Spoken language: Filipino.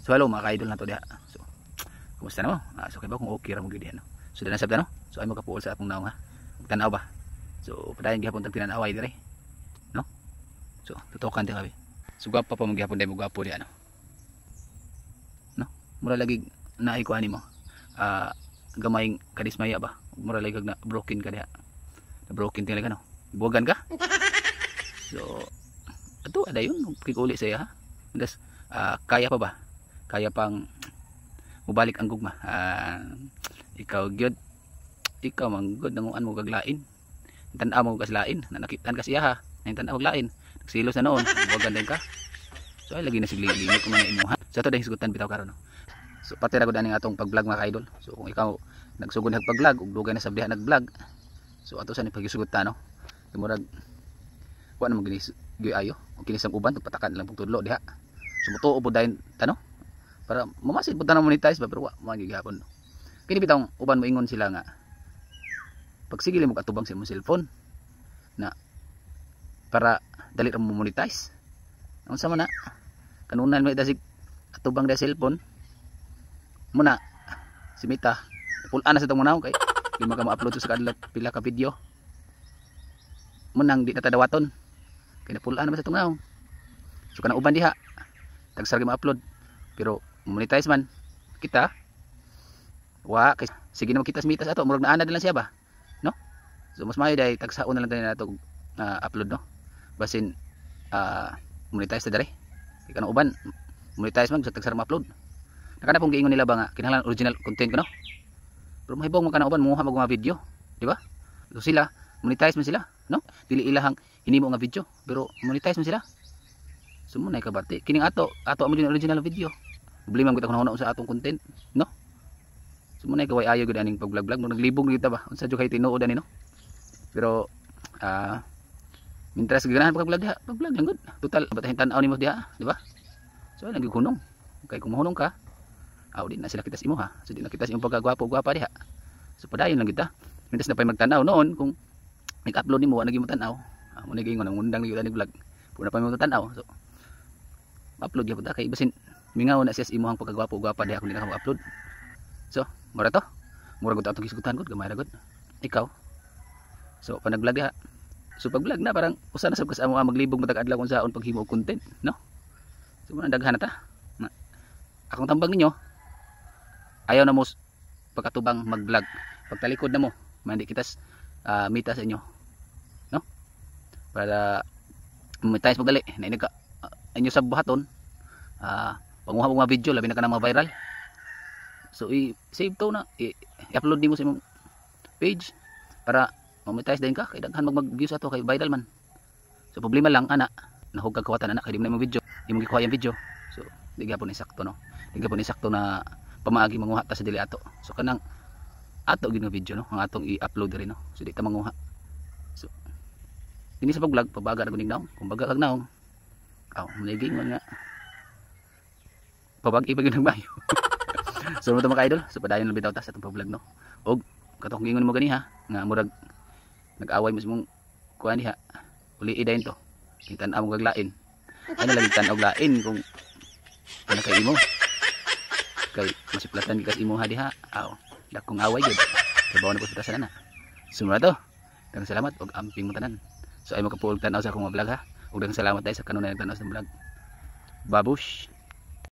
So hello mga ka-idol na to diha. So kumusta na mo? So kay ba kung okay ra mo gyud diha no. So dala sabta no. So ay mo kapuol sa akong naong ha. Tanaw ba? So padayon gihapon tag tinan-away dire. No? So tutukan di kami. So gwapo pa mo gihapon dai mo gwapo diha no. No? Mura lagi naay ko ani mo. Gamayng kadismaya ba? Mura lagi kag na broken ka diha. Na broken tingala ka no. Buwagan ka? So ato ada yun kikuli saya ha. Das kaya pa ba? Kaya pang mubalik ang gugma. Ikaw gyud, ikaw manggod nanguan mo gaglain. Tan-aw mo kaslain, nakitaan ka siya ha. Tan-aw gaglain. Nagsilos na noon, buwagan din ka. So ay lagi na sigli-limit ko man imuha. Sa to dai hisugutan bitaw karon no. So pati ra gud aning atong pag-vlog mga ka-idol. So kung ikaw nagsugod nag pag-vlog ug dugay na sablihan nag-vlog. So ato sa ni pagisugutan no. Murag wa na mo ginis ayo. O kinisang uban patakan lang pagtudlo diha. Sumutuo po dahil tano para mamasid po tanong monetize ba pero magigapon kini bitang uban mo ingon sila nga pag sige mo katubang sa imong cellphone na para dali ra mo monetize unsa man na kanunan mo dasig katubang da cellphone muna si Mita pulan na sa tong munaw kay di mo ka ma-upload sa kadlot pila ka video munang di na tadawaton kay napulan na ba sa tong munaw so kana uban diha tagsargi ma-upload pero monetize man kita wa kay sige na magkita sa mitas ato murag naana din lang siya ba no so mas maayo dai tagsaon na lang tayo nato upload no basin monetize ta dere kanang uban monetize man sa tagsar ma-upload nakana pong giingon nila ba nga kinahanglan original content ko no pero mahibong man kana uban muha mag mga video di ba so sila monetize man sila no dili ilahang hinimo nga video pero monetize man sila sumo na kabati kining ato amo din original video problema gud ako nauna sa atong content no sumo na kaway ayo gud aning pag-vlog naglibog gyud ta ba unsa jud kay tinuod ani no pero mintres ganahan pag-vlog diha pag-vlog lang gud total batahin tan-aw nimo diha di ba so lagi hunong kay kung mahunong ka di na sila kitas imo ha so di na kitas imong pagkagwapo-gwapa diha so padayon lang kita mintres na pay magtan-aw noon kung nag-upload nimo wa naging tan-aw mo nagingon ang undang gyud aning vlog pud na pay mo tan-aw so upload gyud ta kay basin mingaw na siya sa imuhang pagkagwapo-gwapa diha kung di na ka upload so mura to mura gud atong gisgutan gud gamay ra gud ikaw so pa nag-vlog diha so pag vlog na parang usa na sab ka sa amo maglibog matag adlaw kung saon paghimo og content no so muna daghan na ta akong tambag ninyo ayaw na mo pagkatubang mag-vlog pagtalikod na mo mandi kitas mita sa inyo no para monetize pagdali na ini ka inyo sa buhaton panguha mo mga video labi na ka na mga viral so i-save to na i-upload nimo sa imong page para monetize din ka kay daghan mag-views ato kay viral man so problema lang ana nahugag kawatan ana kay di mo na imong video di mo gikuha yung video so di gyapon insakto no di gyapon insakto na pamaagi manguha ta sa dili ato so kanang ato gid nga video no ang atong i-upload rin no so di ta manguha so ini sa pag-vlog pabaga ra guning naong kung baga kag naong maniging man nga pabag ibag yung nagbayo so mga ka-idol so padayon lang bitaw ta sa itong pag-vlog no og katong gingon mo gani ha nga murag nag-away mo sa mong kuha niha uli idayin to tan-aw mo gaglain ano lang tan-aw glain kung ano kay imo kay masiplatan gikas imo ha diha dakong away gud kay bawo na po sa na sumura to daghang salamat og amping mo tanan so ay makapuol tan-aw sa akong vlog ha ug daghang salamat dai sa kanunay nagtan-aw sa vlog babush.